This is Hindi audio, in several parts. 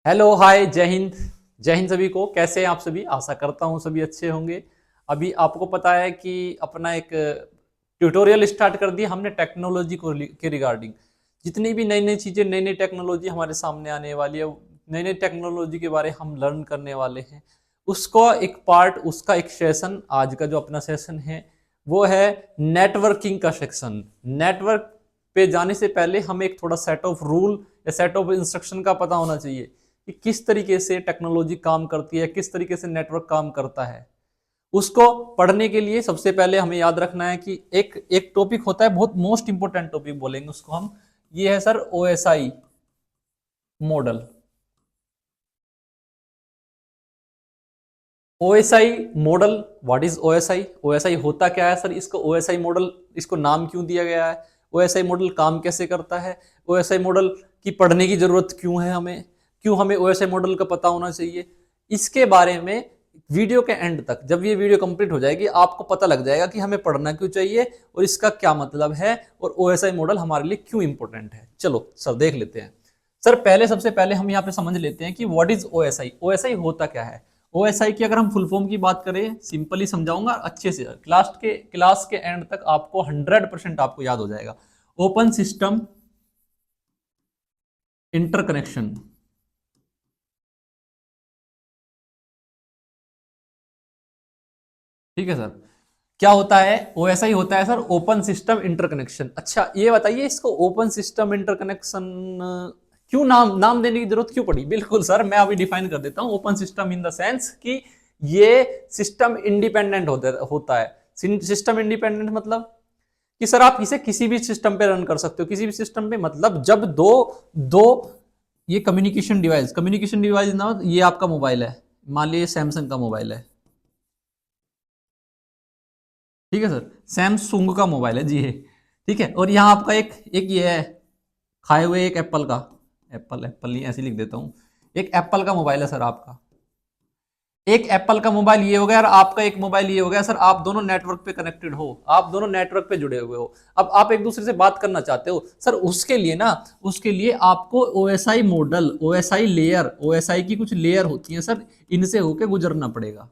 हेलो हाय जय हिंद। जय हिंद सभी को। कैसे हैं आप सभी? आशा करता हूँ सभी अच्छे होंगे। अभी आपको पता है कि अपना एक ट्यूटोरियल स्टार्ट कर दिया हमने टेक्नोलॉजी को के रिगार्डिंग। जितनी भी नई नई चीज़ें नई नई टेक्नोलॉजी हमारे सामने आने वाली है, नई नई टेक्नोलॉजी के बारे हम लर्न करने वाले हैं। उसका एक पार्ट, उसका एक सेशन, आज का जो अपना सेशन है वो है नेटवर्किंग का सेक्शन। नेटवर्क पे जाने से पहले हमें एक थोड़ा सेट ऑफ रूल या सेट ऑफ इंस्ट्रक्शन का पता होना चाहिए कि किस तरीके से टेक्नोलॉजी काम करती है, किस तरीके से नेटवर्क काम करता है। उसको पढ़ने के लिए सबसे पहले हमें याद रखना है कि एक एक टॉपिक होता है, बहुत मोस्ट इंपोर्टेंट टॉपिक बोलेंगे उसको हम। ये है sir OSI model. OSI model, what is OSI? OSI होता क्या है सर? इसको ओएसआई मॉडल, इसको नाम क्यों दिया गया है? ओएसआई मॉडल काम कैसे करता है? ओएसआई मॉडल की पढ़ने की जरूरत क्यों है हमें? क्यों हमें ओएसआई मॉडल का पता होना चाहिए? इसके बारे में वीडियो के एंड तक, जब ये वीडियो कंप्लीट हो जाएगी, आपको पता लग जाएगा कि हमें पढ़ना क्यों चाहिए और इसका क्या मतलब है और ओएसआई मॉडल हमारे लिए क्यों इंपॉर्टेंट है। चलो सर देख लेते हैं। सर पहले, सबसे पहले हम यहाँ पे समझ लेते हैं कि व्हाट इज ओएसआई। ओएसआई होता क्या है? ओएसआई की अगर हम फुल फॉर्म की बात करें, सिंपली समझाऊंगा अच्छे से, क्लास के एंड तक आपको 100% आपको याद हो जाएगा। Open system interconnection. ठीक है सर। क्या होता है? ओएसआई होता है सर ओपन सिस्टम इंटरकनेक्शन। अच्छा ये बताइए, इसको ओपन सिस्टम इंटरकनेक्शन क्यों नाम देने की जरूरत क्यों पड़ी? बिल्कुल सर, मैं अभी डिफाइन कर देता हूं। Open system in the sense कि ये सिस्टम इंडिपेंडेंट होता है। सिस्टम इंडिपेंडेंट मतलब कि सर आप इसे किसी भी सिस्टम पे रन कर सकते हो। किसी भी सिस्टम पे मतलब जब दो दो ये कम्युनिकेशन डिवाइस ना, ये आपका मोबाइल है, मान लीजिए सैमसंग का मोबाइल है। ठीक है सर, सैमसंग का मोबाइल है जी है। ठीक है, और यहाँ आपका एक एक ये है खाए हुए, एक एप्पल का, एप्पल एप्पल नहीं ऐसे लिख देता हूँ, एक एप्पल का मोबाइल है सर आपका। एक एप्पल का मोबाइल ये हो गया और आपका एक मोबाइल ये हो गया सर। आप दोनों नेटवर्क पे कनेक्टेड हो, आप दोनों नेटवर्क पे जुड़े हुए हो। अब आप एक दूसरे से बात करना चाहते हो सर, उसके लिए ना, उसके लिए आपको OSI model, OSI layer, OSI की कुछ लेयर होती है सर, इनसे होके गुजरना पड़ेगा।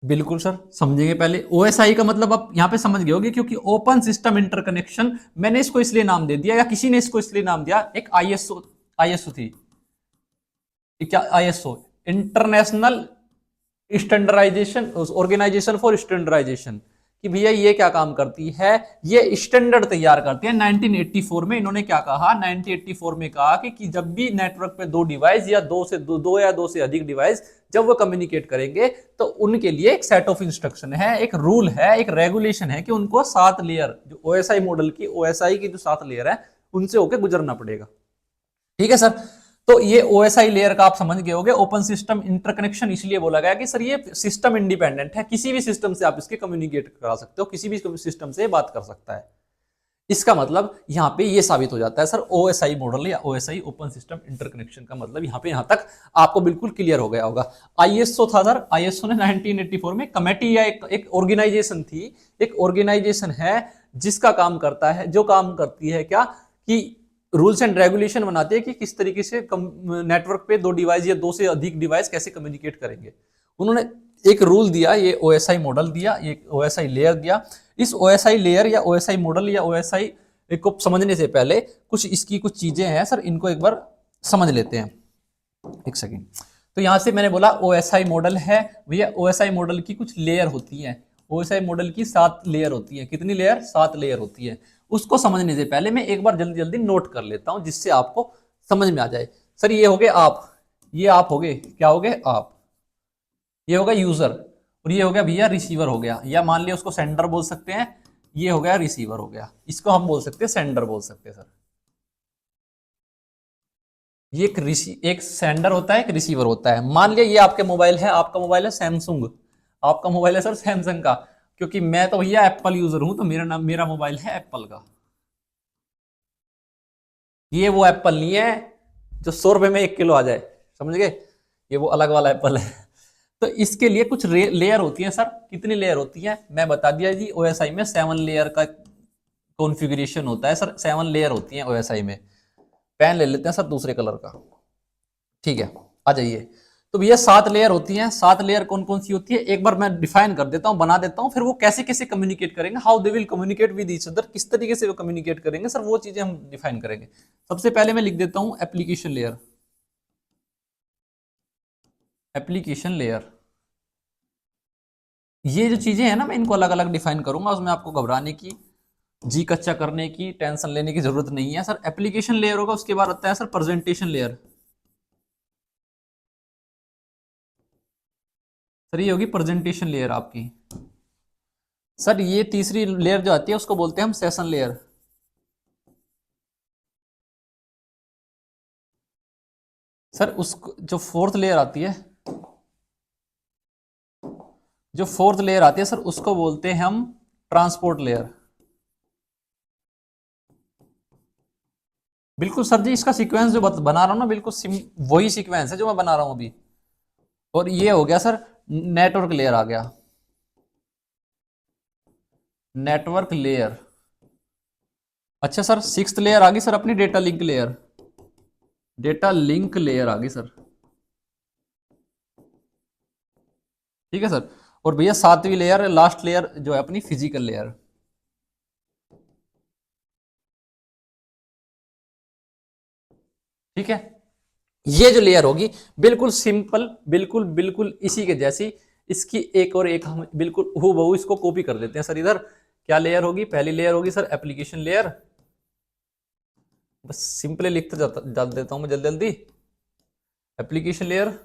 बिल्कुल सर, समझेंगे। पहले ओएसआई का मतलब आप यहां पे समझ गए होगे, क्योंकि ओपन सिस्टम इंटरकनेक्शन मैंने इसको इसलिए नाम दे दिया, या किसी ने इसको इसलिए नाम दिया। एक आईएसओ, आईएसओ थी, क्या ISO, international standardization organization for standardization, कि भैया ये क्या काम करती है? ये स्टैंडर्ड तैयार करती है। 1984 में इन्होंने क्या कहा? 1984 में कहा कि जब भी नेटवर्क पे दो डिवाइस या दो या दो से अधिक डिवाइस जब वो कम्युनिकेट करेंगे, तो उनके लिए एक सेट ऑफ इंस्ट्रक्शन है, एक रूल है, एक रेगुलेशन है कि उनको 7 लेयर, जो ओएसआई मॉडल की, ओएसआई की जो 7 लेयर है, उनसे होकर गुजरना पड़ेगा। ठीक है सर। तो ये ओएसआई लेयर का आप समझ गए होंगे। ओपन सिस्टम इंटरकनेक्शन इसलिए बोला गया कि सर ये सिस्टम इंडिपेंडेंट है, किसी भी सिस्टम से आप इसके कम्युनिकेट करा सकते हो, किसी भी सिस्टम से बात कर सकता है। इसका मतलब यहां पे ये साबित हो जाता है सर, ओएसआई मॉडल या ओएसआई ओपन सिस्टम इंटरकनेक्शन का मतलब यहां तक आपको बिल्कुल क्लियर हो गया होगा। आईएसओ था सर, आईएसओ ने 1984 में कमेटी या एक ऑर्गेनाइजेशन थी, एक ऑर्गेनाइजेशन है जिसका काम करता है, जो काम करती है क्या, कि रूल्स एंड रेगुलेशन बनाते हैं कि किस तरीके से नेटवर्क पे दो डिवाइस या दो से अधिक डिवाइस कैसे कम्युनिकेट करेंगे। उन्होंने एक रूल दिया, ये ओएसआई मॉडल दिया, ये ओएसआई लेयर दिया। इस ओएसआई लेयर या ओएसआई मॉडल या ओएसआई को समझने से पहले कुछ इसकी कुछ चीजें हैं सर, इनको एक बार समझ लेते हैं। एक सेकेंड। तो यहां से मैंने बोला ओएसआई मॉडल है भैया, ओएसआई मॉडल की कुछ लेयर होती है। ओएसआई मॉडल की 7 लेयर होती है। कितनी लेयर? 7 लेयर होती है। उसको समझने से पहले मैं एक बार जल्दी जल्दी नोट कर लेता हूं, जिससे आपको समझ में आ जाए। सर ये हो गए आप, ये आप हो गए, क्या हो गए? आप। ये होगा यूजर, और ये हो गया भैया रिसीवर हो गया, या मान लिया उसको सेंडर बोल सकते हैं। ये हो गया रिसीवर हो गया, इसको हम बोल सकते हैं सेंडर बोल सकते हैं सर। ये एक सेंडर होता है, एक रिसीवर होता है। मान लिया ये आपके मोबाइल है, आपका मोबाइल है सैमसंग, आपका मोबाइल है सर सैमसंग का, क्योंकि मैं तो भैया एप्पल यूजर हूं, तो मेरा मोबाइल है एप्पल का। ये वो एप्पल नहीं है जो 100 रुपए में 1 किलो आ जाए, समझ गए? ये वो अलग वाला एप्पल है। तो इसके लिए कुछ लेयर होती है सर। कितनी लेयर होती है मैं बता दिया जी। ओएसआई में 7 लेयर का कॉन्फ़िगरेशन होता है सर, 7 लेयर होती है ओएसआई में। पेन ले लेते हैं सर दूसरे कलर का। ठीक है, आ जाइए। तो भैया 7 लेयर होती हैं। 7 लेयर कौन कौन सी होती है एक बार मैं डिफाइन कर देता हूं, बना देता हूं, फिर वो कैसे कैसे कम्युनिकेट करेंगे, how they will communicate with each other, किस तरीके से वो कम्युनिकेट करेंगे सर, वो चीजें हम डिफाइन करेंगे। सबसे पहले मैं लिख देता हूं एप्लीकेशन लेयर। एप्लीकेशन लेयर, ये जो चीजें हैं ना मैं इनको अलग अलग डिफाइन करूंगा, उसमें आपको घबराने की, जी कच्चा करने की, टेंशन लेने की जरूरत नहीं है सर। एप्लीकेशन लेयर होगा, उसके बाद आता है सर प्रेजेंटेशन लेयर। सर ये होगी प्रेजेंटेशन लेयर आपकी। सर ये तीसरी लेयर जो आती है उसको बोलते हैं हम सेशन लेयर। सर उस जो फोर्थ लेयर आती है, जो फोर्थ लेयर आती है सर उसको बोलते हैं हम ट्रांसपोर्ट लेयर। बिल्कुल सर जी, इसका सीक्वेंस जो बना रहा हूं ना, बिल्कुल वही सीक्वेंस है जो मैं बना रहा हूं अभी। और ये हो गया सर नेटवर्क लेयर आ गया, नेटवर्क लेयर। अच्छा सर सिक्स्थ लेयर आ गई सर अपनी data link layer. Data link layer आ गई सर। ठीक है सर। और भैया सातवीं लेयर, लास्ट लेयर जो है अपनी फिजिकल लेयर। ठीक है, ये जो लेयर होगी बिल्कुल सिंपल, बिल्कुल बिल्कुल इसी के जैसी, इसकी एक और एक हम बिल्कुल हूबहू इसको कॉपी कर देते हैं सर। इधर क्या लेयर होगी, पहली लेयर होगी सर एप्लीकेशन लेयर। बस सिंपली लिखते डाल देता हूं मैं जल्दी जल्दी, एप्लीकेशन लेयर।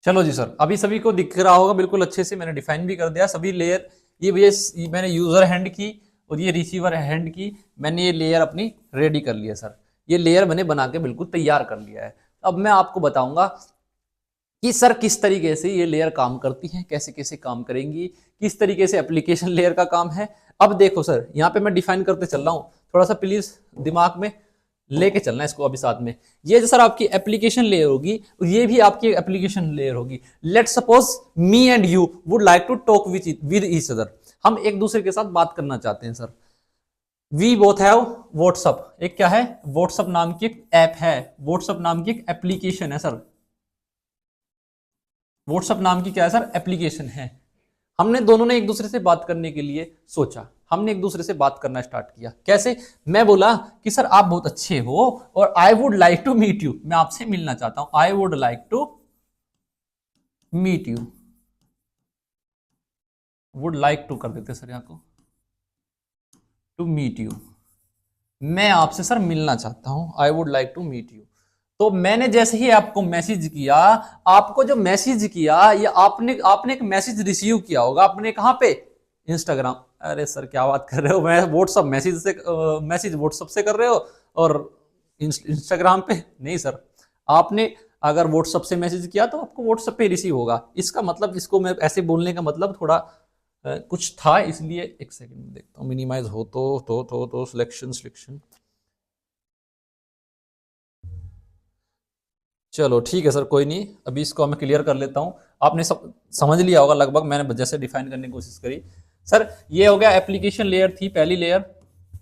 चलो जी सर, अभी सभी को दिख रहा होगा बिल्कुल अच्छे से, मैंने डिफाइन भी कर दिया सभी लेयर। ये भैया मैंने यूजर हैंड की और ये रिसीवर हैंड की, मैंने ये लेयर अपनी रेडी कर लिया सर। ये लेयर मैंने बना के बिल्कुल तैयार कर लिया है। अब मैं आपको बताऊंगा कि सर किस तरीके से ये लेयर काम करती है, कैसे कैसे काम करेंगी, किस तरीके से एप्लीकेशन लेयर का काम है। अब देखो सर, यहाँ पे मैं डिफाइन करते चल रहा हूँ, थोड़ा सा प्लीज दिमाग में लेके चलना है इसको अभी साथ में। ये जो सर आपकी एप्लीकेशन लेयर होगी, ये भी आपकी एप्लीकेशन लेयर होगी। Let suppose me and you would like to talk with each other, हम एक दूसरे के साथ बात करना चाहते हैं sir. We both have WhatsApp, एक क्या है, व्हाट्सअप नाम की एक ऐप है, व्हाट्सअप नाम की एक एप्लीकेशन है सर। व्हाट्सअप नाम की क्या है सर, एप्लीकेशन है। हमने दोनों ने एक दूसरे से बात करने के लिए सोचा, हमने एक दूसरे से बात करना स्टार्ट किया। कैसे, मैं बोला कि सर आप बहुत अच्छे हो और I would like to meet you, मैं आपसे मिलना चाहता हूं, I would like to meet you. Would like to कर देते सर यहां को, टू मीट यू, मैं आपसे सर मिलना चाहता हूं, I would like to meet you. तो मैंने जैसे ही आपको मैसेज किया, आपको जो मैसेज किया, ये आपने आपने एक मैसेज रिसीव किया होगा, आपने कहां पे, इंस्टाग्राम। अरे सर क्या बात कर रहे हो, मैं व्हाट्सअप मैसेज से मैसेज व्हाट्सअप से कर रहे हो और इंस्टाग्राम पे नहीं सर। आपने अगर व्हाट्सअप से मैसेज किया तो आपको व्हाट्सअप पे रिसीव होगा। इसका मतलब, इसको मैं ऐसे बोलने का मतलब थोड़ा कुछ था, इसलिए एक सेकंड में देखता हूँ मिनिमाइज हो तो सिलेक्शन सिलेक्शन। चलो ठीक है सर, कोई नहीं, अभी इसको मैं क्लियर कर लेता हूँ। आपने सब समझ लिया होगा लगभग, मैंने जैसे डिफाइन करने की कोशिश करी। सर ये हो गया एप्लीकेशन लेयर थी पहली लेयर।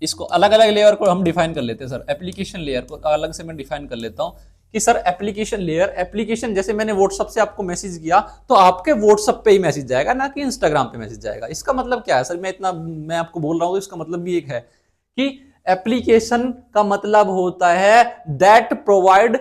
इसको अलग अलग लेयर को हम डिफाइन कर लेते हैं सर। एप्लीकेशन लेयर को अलग से मैं डिफाइन कर लेता हूँ कि सर एप्लीकेशन लेयर, एप्लीकेशन जैसे मैंने व्हाट्सअप से आपको मैसेज किया तो आपके व्हाट्सअप पे ही मैसेज जाएगा, ना कि इंस्टाग्राम पे मैसेज जाएगा। इसका मतलब क्या है सर, मैं आपको बोल रहा हूँ, इसका मतलब भी एक है कि एप्लीकेशन का मतलब होता है दैट प्रोवाइड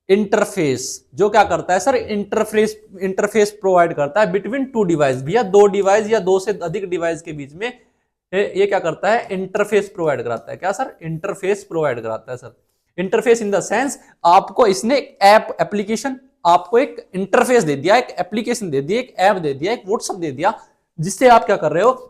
इंटरफेस, जो क्या करता है सर, इंटरफेस इंटरफेस प्रोवाइड करता है बिटवीन टू डिवाइस। भैया दो डिवाइस या दो से अधिक डिवाइस के बीच में ये क्या करता है, इंटरफेस प्रोवाइड कराता है। क्या सर, इंटरफेस प्रोवाइड कराता है sir. Interface in the sense आपको इसने ऐप एप्लीकेशन आपको एक इंटरफेस दे दिया, एक एप्लीकेशन दे दिया, एक ऐप दे दिया, एक व्हाट्सएप दे दिया, जिससे आप क्या कर रहे हो,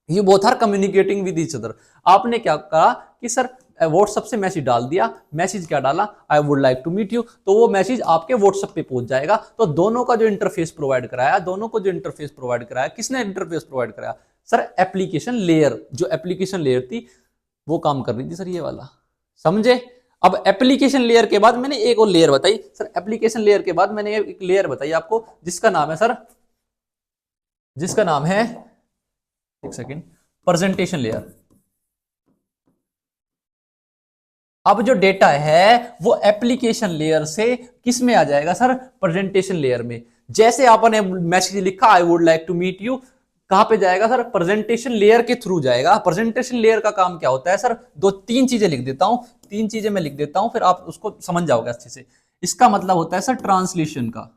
ये both are communicating with each other. आपने क्या कहा कि सर व्हाट्सएप से मैसेज डाल दिया, मैसेज क्या डाला, I would like to meet you, तो वो मैसेज आपके व्हाट्सएप पे पहुंच जाएगा। तो दोनों का जो इंटरफेस प्रोवाइड कराया, दोनों को जो इंटरफेस प्रोवाइड कराया, किसने इंटरफेस प्रोवाइड कराया? सर एप्लीकेशन लेयर, जो एप्लीकेशन लेयर थी वो काम कर रही थी सर ये वाला, समझे? अब एप्लीकेशन लेयर के बाद मैंने एक और लेयर बताई सर, एप्लीकेशन लेयर के बाद मैंने एक लेयर बताई आपको जिसका नाम है सर, जिसका नाम है, एक सेकेंड, प्रेजेंटेशन लेयर। अब जो डेटा है वो एप्लीकेशन लेयर से किस में आ जाएगा सर? प्रेजेंटेशन लेयर में। जैसे आपने मैसेज लिखा I would like to meet you, कहां पे जाएगा सर? प्रेजेंटेशन लेयर के थ्रू जाएगा। प्रेजेंटेशन लेयर का काम क्या होता है सर? दो तीन चीजें लिख देता हूं, तीन चीजें मैं लिख देता हूं, फिर आप उसको समझ जाओगे अच्छे से। इसका मतलब होता है सर ट्रांसलेशन का,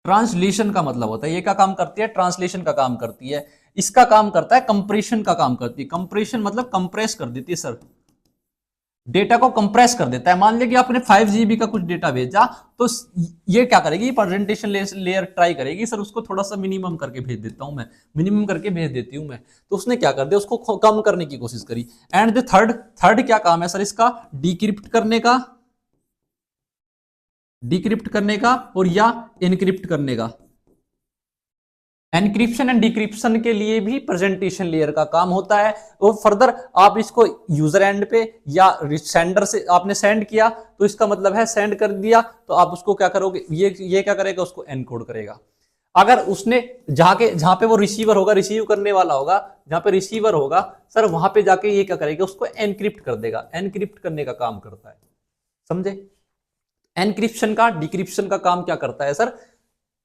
ट्रांसलेशन का मतलब होता है, ये क्या काम करती है? ट्रांसलेशन का काम करती है। इसका काम करता है कंप्रेशन का काम करती है। कंप्रेशन मतलब कंप्रेस कर देती है सर, डेटा को कंप्रेस कर देता है। मान लीजिए कि आपने 5 GB का कुछ डेटा भेजा, तो ये क्या करेगी? प्रेजेंटेशन लेयर ट्राई करेगी सर उसको थोड़ा सा मिनिमम करके भेज देता हूं मैं, मिनिमम करके भेज देती हूं मैं। तो उसने क्या कर दिया? उसको कम करने की कोशिश करी। एंड द थर्ड क्या काम है सर इसका? डिक्रिप्ट करने का, डिक्रिप्ट करने का और या एनक्रिप्ट करने का। एनक्रिप्शन एंड डिक्रिप्शन के लिए भी प्रेजेंटेशन लेयर का काम होता है। और फर्दर आप इसको यूजर एंड पे या सेंडर से आपने सेंड किया, तो इसका मतलब है सेंड कर दिया, तो आप उसको क्या करोगे? ये क्या करेगा? उसको एनकोड करेगा। अगर उसने जहां पे वो रिसीवर होगा, रिसीव करने वाला होगा, जहां पे रिसीवर होगा सर, वहां पे जाके ये क्या करेगा? उसको एनक्रिप्ट कर देगा। एनक्रिप्ट करने का काम करता है, समझे? एनक्रिप्शन का, डिक्रिप्शन का काम क्या करता है सर?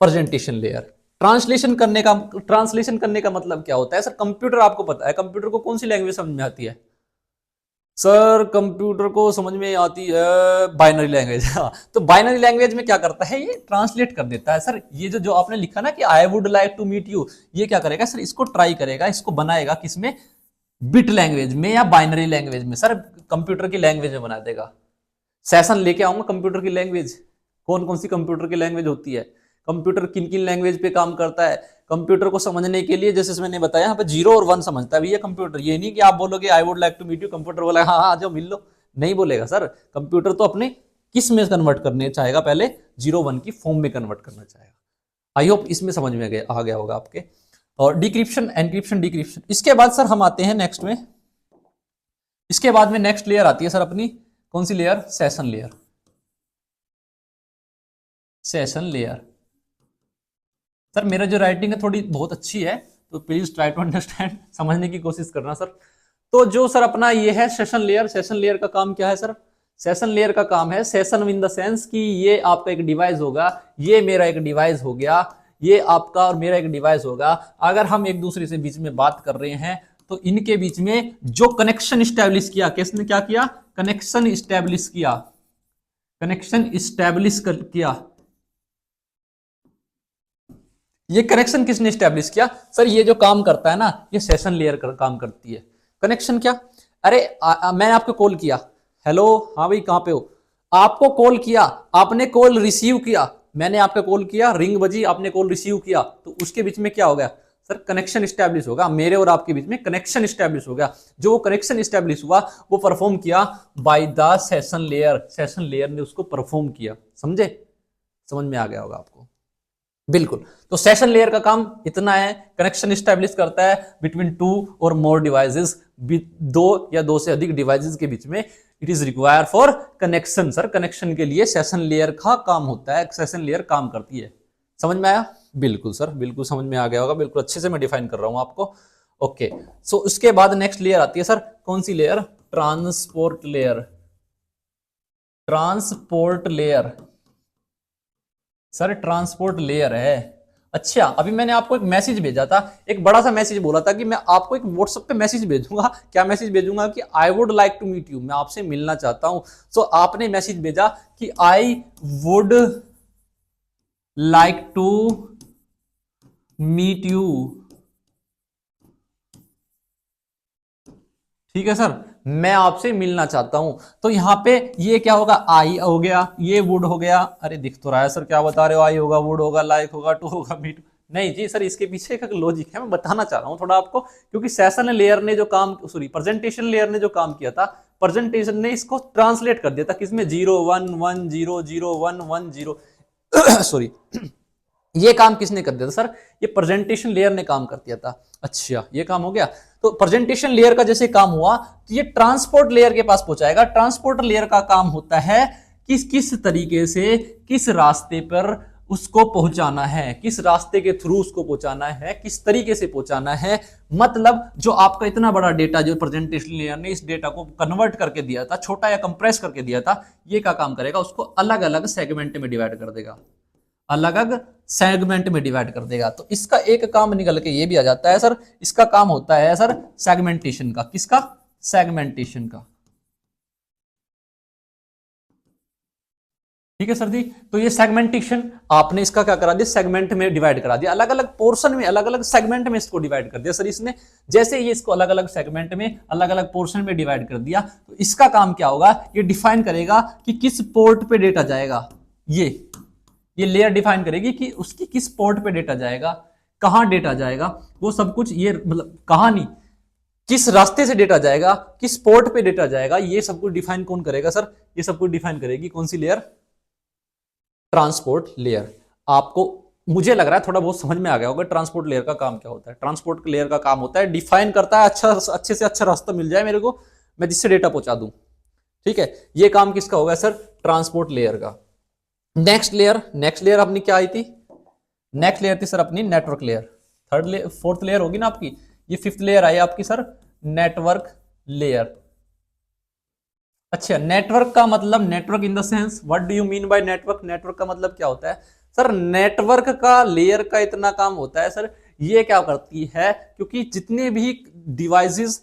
Presentation layer. ट्रांसलेशन करने का मतलब क्या होता है सर? कंप्यूटर, आपको पता है कंप्यूटर को कौन सी लैंग्वेज समझ में आती है सर? कंप्यूटर को समझ में आती है बाइनरी लैंग्वेज। हाँ, तो बाइनरी लैंग्वेज में क्या करता है? ये ट्रांसलेट कर देता है सर। ये जो आपने लिखा ना कि I would like to meet you, ये क्या करेगा सर? इसको ट्राई करेगा, इसको बनाएगा किसमें? बिट लैंग्वेज में या बाइनरी लैंग्वेज में सर, कंप्यूटर की लैंग्वेज में बना देगा। सेशन लेके आऊंगा कंप्यूटर की लैंग्वेज, कौन कौन सी कंप्यूटर की लैंग्वेज होती है, कंप्यूटर किन किन लैंग्वेज पे काम करता है। कंप्यूटर को समझने के लिए जैसे मैंने बताया यहाँ पे 0 और 1 समझता है भैया कंप्यूटर। ये नहीं कि आप बोलोगे I would like to meet you, computer बोला हाँ हाँ आ जाओ मिल लो, नहीं बोलेगा सर। कंप्यूटर तो अपने किस में कन्वर्ट करने चाहेगा? पहले 0 1 की फॉर्म में कन्वर्ट करना चाहेगा। आई होप इसमें समझ में आ गया होगा आपके। और डिक्रिप्शन, एनक्रिप्शन, डिक्रिप्शन। इसके बाद सर हम आते हैं नेक्स्ट में, इसके बाद में नेक्स्ट लेयर आती है सर अपनी, कौन सी layer? Session layer. Session layer. Sir मेरा जो राइटिंग है थोड़ी बहुत अच्छी है, तो प्लीज ट्राई टू अंडरस्टैंड, समझने की कोशिश करना सर। तो जो सर अपना ये है सेशन लेयर, सेशन लेयर का काम क्या है सर? सेशन लेयर का काम है, सेशन इन द सेंस कि ये आपका एक डिवाइस होगा, ये मेरा एक डिवाइस हो गया, ये आपका और मेरा एक डिवाइस होगा। अगर हम एक दूसरे से बीच में बात कर रहे हैं तो इनके बीच में जो कनेक्शन स्टैब्लिश किया, किसने क्या किया? कनेक्शन स्टैब्लिश किया, कनेक्शन स्टैब्लिश किया। ये कनेक्शन किसने स्टैब्लिश किया सर? ये जो काम करता है ना, ये सेशन लेयर काम करती है। कनेक्शन क्या? अरे मैंने आपको कॉल किया, हेलो हाँ भाई कहां पे हो? आपको कॉल किया, आपने कॉल रिसीव किया, मैंने आपका कॉल किया, रिंग बजी, आपने कॉल रिसीव किया, तो उसके बीच में क्या हो गया सर? कनेक्शन स्टैब्लिश होगा, मेरे और आपके बीच में कनेक्शन स्टैब्लिश हो गया। जो वो कनेक्शन स्टैब्लिश हुआ वो परफॉर्म किया by the session layer, session layer ने उसको परफॉर्म किया, समझे? समझ में आ गया होगा आपको, बिल्कुल। तो सेशन लेयर का काम इतना है, कनेक्शन स्टैब्लिश करता है बिटवीन 2 और मोर डिवाइसेस, 2 या 2 से अधिक डिवाइसेस के बीच में। It is require for connection. Sir connection के लिए सेशन लेयर का काम होता है, सेशन लेयर काम करती है। समझ में आया? बिल्कुल सर, बिल्कुल समझ में आ गया होगा, बिल्कुल अच्छे से मैं डिफाइन कर रहा हूं आपको। ओके, सो उसके बाद नेक्स्ट लेयर आती है सर, कौन सी layer? Transport layer. Transport layer sir, transport layer है। अच्छा, अभी मैंने आपको एक मैसेज भेजा था, एक बड़ा सा मैसेज बोला था कि मैं आपको एक व्हाट्सएप पे मैसेज भेजूंगा। क्या मैसेज भेजूंगा? कि I would like to meet you, मैं आपसे मिलना चाहता हूं। सो आपने मैसेज भेजा कि I would like to meet you. ठीक है सर, मैं आपसे मिलना चाहता हूं। तो यहाँ पे ये क्या होगा, आई हो गया, ये वुड हो गया। अरे दिख तो रहा है सर, क्या बता रहे हो, आई होगा, वुड होगा, लाइक होगा, टू होगा, मीट। नहीं जी सर, इसके पीछे एक लॉजिक है, मैं बताना चाह रहा हूं थोड़ा आपको। क्योंकि सेशन लेयर ने जो काम, सॉरी प्रेजेंटेशन लेयर ने जो काम किया था, प्रेजेंटेशन ने इसको ट्रांसलेट कर दिया था किसमें, 0 1 1 0 0 1 1 0 सॉरी ये काम किसने कर दिया था सर, ये प्रेजेंटेशन लेयर ने काम कर दिया था। अच्छा ये काम हो गया। तो प्रेजेंटेशन लेयर का जैसे काम हुआ, तो ये ट्रांसपोर्ट लेयर के पास पहुंचाएगा। ट्रांसपोर्ट लेयर का काम होता है किस किस तरीके से, किस रास्ते पर उसको पहुंचाना है, किस रास्ते के थ्रू उसको पहुंचाना है, किस तरीके से पहुंचाना है। मतलब जो आपका इतना बड़ा डेटा जो प्रेजेंटेशन लेयर ने इस डेटा को कन्वर्ट करके दिया था, छोटा या कंप्रेस करके दिया था, ये क्या काम करेगा, उसको अलग अलग सेगमेंट में डिवाइड कर देगा, अलग अलग सेगमेंट में डिवाइड कर देगा। तो इसका एक काम निकल के ये भी आ जाता है सर, इसका काम होता है सर सेगमेंटेशन का। किसका, सेगमेंटेशन का। ठीक है सर जी। तो ये सेगमेंटेशन आपने इसका क्या करा दिया, सेगमेंट में डिवाइड करा दिया, अलग अलग पोर्शन में, अलग अलग सेगमेंट में इसको डिवाइड कर दिया सर इसने। जैसे ये इसको अलग अलग सेगमेंट में, अलग अलग पोर्शन में डिवाइड कर दिया, तो इसका काम क्या होगा, ये डिफाइन करेगा कि किस पोर्ट पे डेटा जाएगा। ये लेयर डिफाइन करेगी कि उसकी किस पोर्ट पे डेटा जाएगा, कहां डेटा जाएगा, वो सब कुछ, ये मतलब कहां नहीं, किस रास्ते से डेटा जाएगा, किस पोर्ट पे डेटा जाएगा, ये सब कुछ डिफाइन कौन करेगा सर, ये सब कुछ डिफाइन करेगी कौन सी लेयर, ट्रांसपोर्ट लेयर। आपको, मुझे लग रहा है थोड़ा बहुत समझ में आ गया होगा ट्रांसपोर्ट लेयर का काम क्या होता है। ट्रांसपोर्ट लेयर का काम होता है डिफाइन करता है, अच्छा अच्छे से अच्छा रास्ता मिल जाए मेरे को, मैं जिससे डेटा पहुंचा दूं। ठीक है, ये काम किसका होगा सर, ट्रांसपोर्ट लेयर का। नेक्स्ट लेयर अपनी क्या आई थी, नेक्स्ट लेयर थी सर अपनी नेटवर्क लेयर। फोर्थ लेयर होगी ना आपकी, ये फिफ्थ लेयर आई आपकी सर, नेटवर्क लेयर। अच्छा, नेटवर्क का मतलब, network in the sense, what do you mean by network, network का मतलब क्या होता है सर, नेटवर्क का लेयर का इतना काम होता है सर, ये क्या करती है, क्योंकि जितने भी डिवाइसेस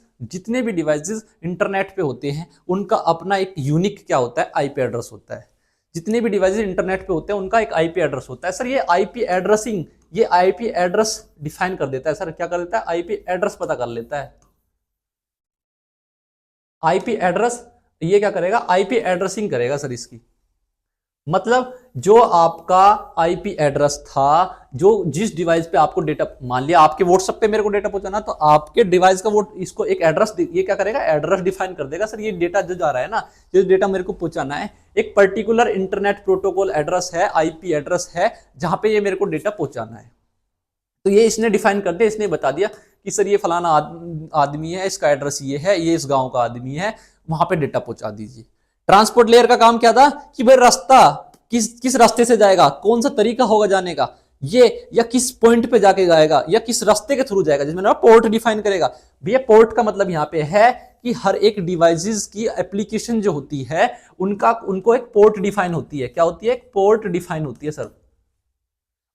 इंटरनेट पे होते हैं, उनका अपना एक यूनिक क्या होता है, आईपी एड्रेस होता है। जितने भी डिवाइसेस इंटरनेट पे होते हैं उनका एक आईपी एड्रेस होता है सर। ये आईपी एड्रेसिंग, ये आईपी एड्रेस डिफाइन कर देता है सर, क्या कर देता है, आईपी एड्रेस पता कर लेता है। आईपी एड्रेस, ये क्या करेगा, आईपी एड्रेसिंग करेगा सर इसकी। मतलब जो आपका आईपी एड्रेस था, जो जिस डिवाइस पे आपको डेटा, मान लिया आपके व्हाट्सएप पे मेरे को डेटा पहुंचाना, तो आपके डिवाइस का वो इसको एक एड्रेस, ये क्या करेगा, एड्रेस डिफाइन कर देगा सर। ये डेटा जो जा रहा है ना, जो डेटा मेरे को पहुंचाना है, एक पर्टिकुलर इंटरनेट प्रोटोकॉल एड्रेस है, आईपी एड्रेस है, जहां पे ये मेरे को डेटा पहुंचाना है। तो ये इसने डिफाइन कर दिया, इसने बता दिया कि सर ये फलाना आदमी है, इसका एड्रेस ये है, ये इस गांव का आदमी है, वहां पे डेटा पहुंचा दीजिए। ट्रांसपोर्ट लेयर का काम क्या था कि भाई रास्ता किस रास्ते से जाएगा, कौन सा तरीका होगा जाने का, ये या किस पॉइंट पे जाके जाएगा, या किस रास्ते के थ्रू जाएगा, जिसमें पोर्ट डिफाइन करेगा। भैया पोर्ट का मतलब यहां पे है कि हर एक डिवाइसेस की एप्लीकेशन जो होती है, उनको एक पोर्ट डिफाइन होती है। क्या होती है, एक पोर्ट डिफाइन होती है सर।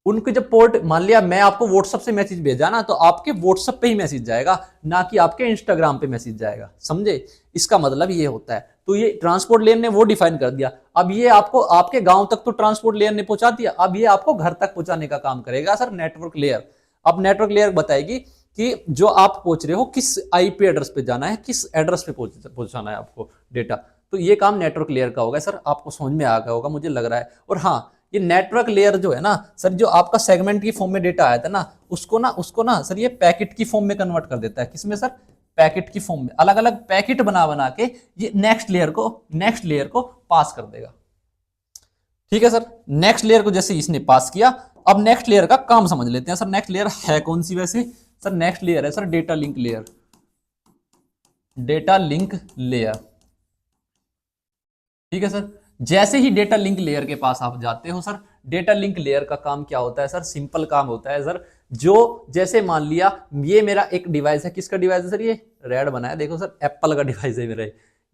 उनके जब पोर्ट, मान लिया मैं आपको व्हाट्सएप से मैसेज भेजा ना, तो आपके व्हाट्सएप पे ही मैसेज जाएगा, ना कि आपके इंस्टाग्राम पे मैसेज जाएगा, समझे। इसका मतलब ये होता है। तो ये ट्रांसपोर्ट लेयर ने वो डिफाइन कर दिया। अब ये आपको आपके गांव तक तो ट्रांसपोर्ट लेयर ने पहुंचा दिया, अब ये आपको घर तक पहुंचाने का काम करेगा सर नेटवर्क लेयर। अब नेटवर्क लेयर बताएगी कि जो आप पहुंच रहे हो किस आईपी एड्रेस पे जाना है, किस एड्रेस पे पहुंचाना है आपको डेटा। तो ये काम नेटवर्क लेयर का होगा सर। आपको समझ में आ गया होगा मुझे लग रहा है। और हाँ, ये नेटवर्क लेयर जो है ना सर, जो आपका सेगमेंट की फॉर्म में डेटा आया था ना, उसको ना सर ये पैकेट की फॉर्म में कन्वर्ट कर देता है। किसमें सर, पैकेट की फॉर्म में, अलग अलग पैकेट बना के ये नेक्स्ट लेयर को पास कर देगा। ठीक है सर, नेक्स्ट लेयर को जैसे इसने पास किया, अब नेक्स्ट लेयर का काम समझ लेते हैं सर। नेक्स्ट लेयर है कौन सी वैसे सर, नेक्स्ट लेयर है sir data link layer. Data link layer, ठीक है सर। जैसे ही डेटा लिंक लेयर के पास आप जाते हो सर, डेटा लिंक लेयर का काम क्या होता है सर, सिंपल काम होता है सर। जो जैसे मान लिया ये मेरा एक डिवाइस है, किसका डिवाइस है सर, ये रेड बना है देखो सर, एप्पल का डिवाइस है मेरा।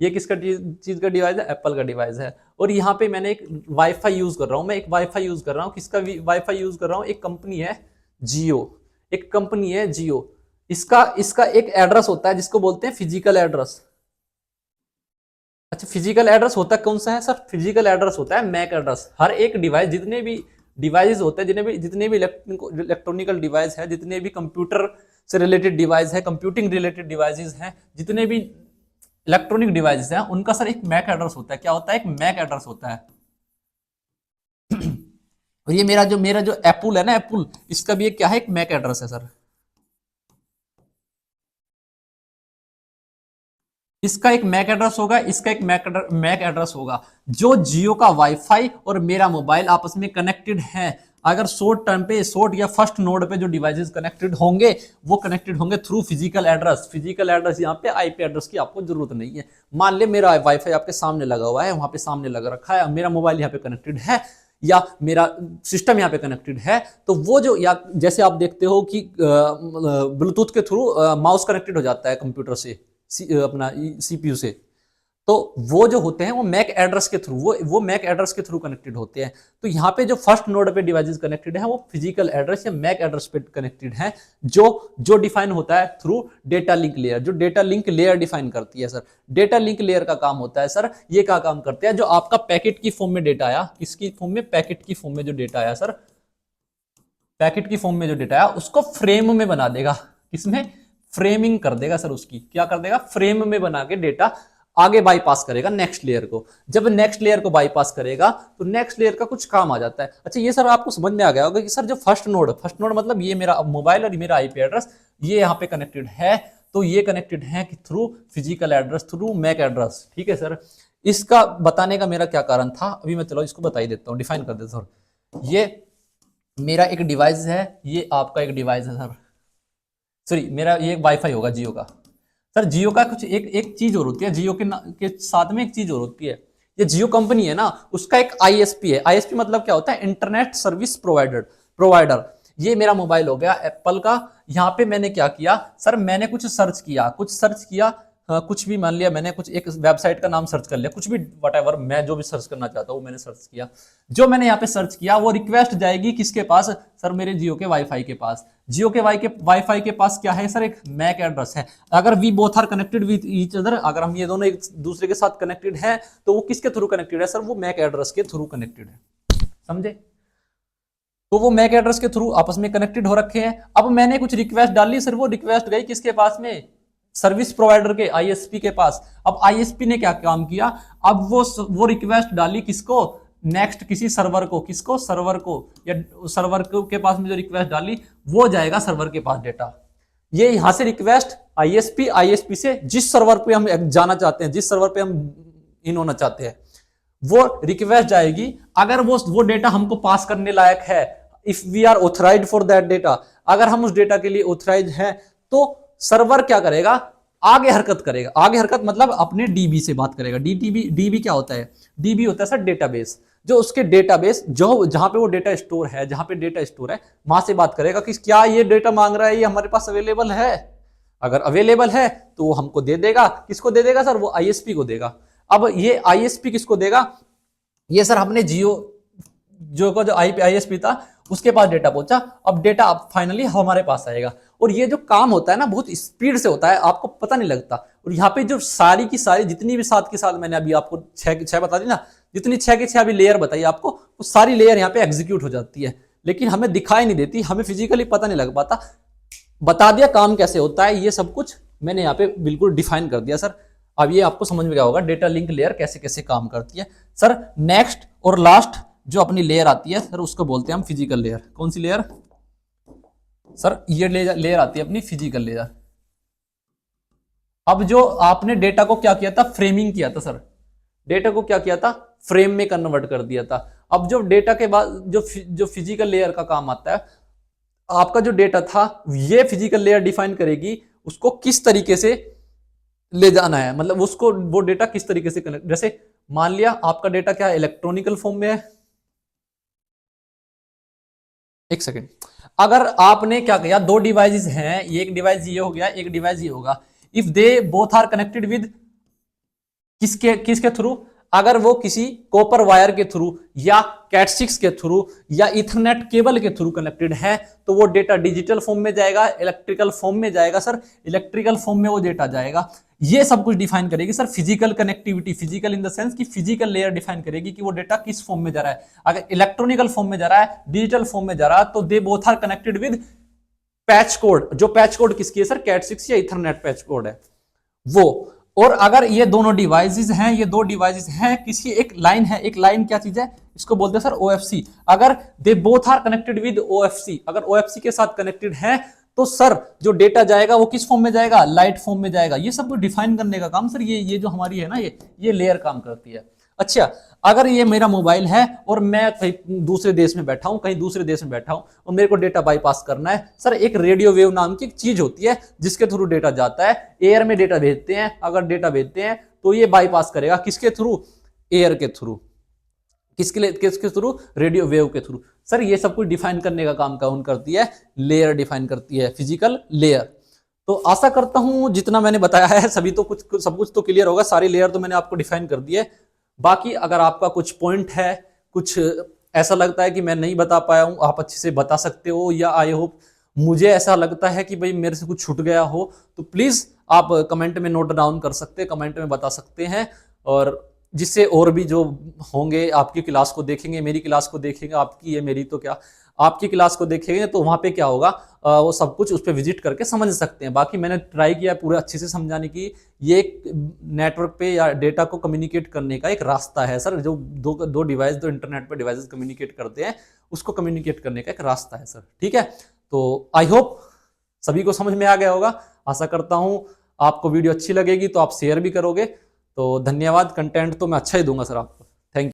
ये किसका चीज का डिवाइस है, एप्पल का डिवाइस है। और यहाँ पे मैंने एक वाईफाई यूज कर रहा हूँ, मैं एक वाईफाई यूज कर रहा हूँ। किसका वाईफाई यूज कर रहा हूँ, एक कंपनी है जियो, एक कंपनी है जियो। इसका एक एड्रेस होता है जिसको बोलते हैं फिजिकल एड्रेस। अच्छा, फिजिकल एड्रेस होता कौन सा है सर, फिजिकल एड्रेस होता है मैक एड्रेस। हर एक डिवाइस, जितने भी डिवाइस होते हैं, जितने भी इलेक्ट्रॉनिकल डिवाइस है, जितने भी कंप्यूटर से रिलेटेड डिवाइस है, कंप्यूटिंग रिलेटेड डिवाइसेस हैं, जितने भी इलेक्ट्रॉनिक डिवाइसेस हैं उनका सर एक मैक एड्रेस होता है। क्या होता है? एक मैक एड्रेस होता है। और ये मेरा जो एप्पल है ना, एप्पल, इसका भी एक क्या है? एक मैक एड्रेस है सर। इसका एक मैक एड्रेस होगा, इसका एक मैक एड्रेस होगा। जो जियो का वाईफाई और मेरा मोबाइल आपस में कनेक्टेड है, अगर शॉर्ट टर्म पे, शॉर्ट या फर्स्ट नोड पे जो डिवाइसेस कनेक्टेड होंगे वो कनेक्टेड होंगे through physical address. Physical address यहाँ पे आईपी एड्रेस की आपको जरूरत नहीं है। मान ले मेरा वाईफाई आपके सामने लगा हुआ है, वहां पे सामने लगा रखा है, मेरा मोबाइल यहाँ पे कनेक्टेड है या मेरा सिस्टम यहाँ पे कनेक्टेड है, तो वो जो, या जैसे आप देखते हो कि ब्लूटूथ के थ्रू माउस कनेक्टेड हो जाता है कंप्यूटर से, अपना सीपीयू से, तो वो जो होते हैं वो मैक एड्रेस के थ्रू, वो मैक एड्रेस के थ्रू कनेक्टेड होते हैं। तो यहाँ पे जो फर्स्ट नोड पे डिवाइसेस कनेक्टेड है वो फिजिकल एड्रेस या मैक एड्रेस पे कनेक्टेड है, जो डिफाइन होता है थ्रू डेटा लिंक लेयर, जो डेटा लिंक लेयर डिफाइन करती है सर। डेटा लिंक लेयर का काम होता है सर, ये क्या काम करते हैं? जो आपका पैकेट की फॉर्म में डेटा आया, किसकी फॉर्म में? पैकेट की फॉर्म में जो डेटा आया सर, पैकेट की फॉर्म में जो डेटा आया उसको फ्रेम में बना देगा। किसमें? फ्रेमिंग कर देगा सर उसकी। क्या कर देगा? फ्रेम में बना के डेटा आगे बाईपास करेगा नेक्स्ट लेयर को। जब नेक्स्ट लेयर को बाईपास करेगा तो नेक्स्ट लेयर का कुछ काम आ जाता है। अच्छा, ये सर आपको समझ में आ गया होगा कि सर जो फर्स्ट नोड मतलब ये मेरा मोबाइल और मेरा आईपी एड्रेस, ये यहाँ पे कनेक्टेड है, तो ये कनेक्टेड है कि through physical address, through MAC address. ठीक है सर, इसका बताने का मेरा क्या कारण था, अभी मैं चलो इसको बता ही देता हूँ, डिफाइन कर देता हूँ। ये मेरा एक डिवाइस है, ये आपका एक डिवाइस है सर, सॉरी मेरा ये वाईफाई होगा जियो का। सर जियो का कुछ एक चीज और होती है, जियो के साथ में एक चीज और होती है। ये जियो कंपनी है ना, उसका एक आईएसपी है। आईएसपी मतलब क्या होता है? Internet service provider. ये मेरा मोबाइल हो गया एप्पल का। यहाँ पे मैंने क्या किया सर? मैंने कुछ सर्च किया, कुछ भी मान लिया मैंने, कुछ एक वेबसाइट का नाम सर्च कर लिया, कुछ भी व्हाटएवर, मैं जो भी सर्च करना चाहता हूँ मैंने सर्च किया। जो मैंने यहाँ पे सर्च किया वो रिक्वेस्ट जाएगी किसके पास सर? मेरे जियो के वाईफाई के पास। जियो के वाईफाई के पास क्या है सर? एक मैक एड्रेस है। अगर we both are connected with each other, अगर हम ये दोनों एक दूसरे के साथ कनेक्टेड है, तो वो किसके थ्रू कनेक्टेड है सर? वो मैक एड्रेस के थ्रू कनेक्टेड है। समझे? तो वो मैक एड्रेस के थ्रू आपस में कनेक्टेड हो रखे हैं। अब मैंने कुछ रिक्वेस्ट डाली सर, वो रिक्वेस्ट गई किसके पास में? सर्विस प्रोवाइडर के, आईएसपी के पास। अब आईएसपी ने क्या काम किया? अब वो रिक्वेस्ट डाली किसको? नेक्स्ट किसी सर्वर को। किसको? सर्वर को, या सर्वर के पास में जो रिक्वेस्ट डाली वो जाएगा सर्वर के पास डेटा। ये यहां से रिक्वेस्ट आईएसपी से जिस सर्वर पे हम जाना चाहते हैं, जिस सर्वर पे हम इन होना चाहते हैं, वो रिक्वेस्ट जाएगी। अगर वो डेटा हमको पास करने लायक है, if we are authorized for that data, अगर हम उस डेटा के लिए ऑथराइज हैं, तो सर्वर क्या करेगा? आगे हरकत करेगा। आगे हरकत मतलब अपने डीबी से बात करेगा। डीबी क्या होता है? डीबी होता है सर डेटाबेस। जो उसके डेटाबेस, जो जहां पे वो डेटा स्टोर है, जहां पे डेटा स्टोर है, वहां से बात करेगा कि क्या ये डेटा मांग रहा है, ये हमारे पास अवेलेबल है। अगर अवेलेबल है तो वो हमको दे देगा। किसको दे देगा सर? वो आईएसपी को देगा। अब ये आईएसपी किसको देगा? ये सर हमने जियो का जो आईएसपी था उसके पास डेटा पहुंचा। अब डेटा अब फाइनली हमारे पास आएगा। और ये जो काम होता है ना, बहुत स्पीड से होता है, आपको पता नहीं लगता। और यहाँ पे जो सारी की सारी जितनी भी 7 की 7 मैंने अभी आपको 6 बता दी ना, जितनी 6 की 6 अभी लेयर बताई आपको, वो सारी लेयर यहाँ पे एग्जीक्यूट हो जाती है, लेकिन हमें दिखाई नहीं देती, हमें फिजिकली पता नहीं लग पाता। बता दिया काम कैसे होता है, ये सब कुछ मैंने यहाँ पे बिल्कुल डिफाइन कर दिया सर। अब ये आपको समझ में क्या होगा डेटा लिंक लेयर कैसे कैसे काम करती है सर। नेक्स्ट और लास्ट जो अपनी लेयर आती है सर, उसको बोलते हैं हम फिजिकल लेयर। कौन सी लेयर सर? ये लेयर आती है अपनी फिजिकल लेयर। अब जो आपने डेटा को क्या किया था? फ्रेमिंग किया था सर। डेटा को क्या किया था? फ्रेम में कन्वर्ट कर दिया था। अब जो डेटा के बाद जो फिजिकल लेयर का काम आता है, आपका जो डेटा था ये फिजिकल लेयर डिफाइन करेगी उसको किस तरीके से ले जाना है, मतलब उसको वो डेटा किस तरीके से कनेक्ट। जैसे मान लिया आपका डेटा क्या है? इलेक्ट्रॉनिकल फॉर्म में है। एक सेकेंड, अगर आपने क्या किया, 2 डिवाइसेस हैं, एक डिवाइस ये हो गया, एक डिवाइस ये होगा। If they both are connected with किसके थ्रू? अगर वो किसी कॉपर वायर के थ्रू या कैट6 के थ्रू या इथरनेट केबल के थ्रू कनेक्टेड है, तो वो डेटा डिजिटल फॉर्म में जाएगा, इलेक्ट्रिकल फॉर्म में जाएगा सर। इलेक्ट्रिकल फॉर्म में वो डेटा जाएगा। ये सब कुछ डिफाइन करेगी sir physical connectivity. Physical in the sense कि फिजिकल लेयर डिफाइन करेगी कि वो डेटा किस फॉर्म में जा रहा है। अगर इलेक्ट्रॉनिकल फॉर्म में जा रहा है, डिजिटल फॉर्म में जा रहा है, तो they both are connected with patch code. जो पैच कोड किसकी है सर? कैट6 या इथरनेट पैच कोड है वो। और अगर ये दोनों डिवाइसेस हैं, ये दो डिवाइसेस हैं, किसी एक लाइन है, एक लाइन क्या चीज है, इसको बोलते हैं सर ओएफसी। अगर they both are connected with OFC, अगर ओएफसी के साथ कनेक्टेड है तो सर जो डेटा जाएगा वो किस फॉर्म में जाएगा, लाइट फॉर्म में जाएगा। ये सब डिफाइन करने का काम सर ये जो हमारी है ना, ये लेयर काम करती है। अच्छा, अगर ये मेरा मोबाइल है और मैं कहीं दूसरे देश में बैठा हूं, कहीं दूसरे देश में बैठा हूं और मेरे को डेटा बाईपास करना है सर, एक रेडियो वेव नाम की एक चीज होती है जिसके थ्रू डेटा जाता है, एयर में डेटा भेजते हैं। अगर डेटा भेजते हैं तो ये बाईपास करेगा किसके थ्रू, एयर के थ्रू। किसके थ्रू, रेडियो वेव के थ्रू। सर ये सब कुछ डिफाइन करने का काम कौन करती है, लेयर डिफाइन करती है, फिजिकल लेयर। तो आशा करता हूं जितना मैंने बताया है सभी तो सब कुछ तो क्लियर होगा, सारी लेयर तो मैंने आपको डिफाइन कर दी है। बाकी अगर आपका कुछ पॉइंट है, कुछ ऐसा लगता है कि मैं नहीं बता पाया हूं, आप अच्छे से बता सकते हो, या आई होप मुझे ऐसा लगता है कि भाई मेरे से कुछ छूट गया हो, तो प्लीज आप कमेंट में नोट डाउन कर सकते हैं, कमेंट में बता सकते हैं। और जिससे और भी जो होंगे आपकी क्लास को देखेंगे, मेरी क्लास को देखेंगे, आपकी है मेरी तो क्या, आपकी क्लास को देखेंगे तो वहां पे क्या होगा, वो सब कुछ उस पर विजिट करके समझ सकते हैं। बाकी मैंने ट्राई किया पूरे अच्छे से समझाने की। ये एक नेटवर्क पे या डेटा को कम्युनिकेट करने का एक रास्ता है सर, जो दो डिवाइस, दो इंटरनेट पे डिवाइसेस कम्युनिकेट करते हैं, उसको कम्युनिकेट करने का एक रास्ता है सर। ठीक है, तो आई होप सभी को समझ में आ गया होगा। आशा करता हूं आपको वीडियो अच्छी लगेगी तो आप शेयर भी करोगे। तो धन्यवाद, कंटेंट तो मैं अच्छा ही दूंगा सर आपको।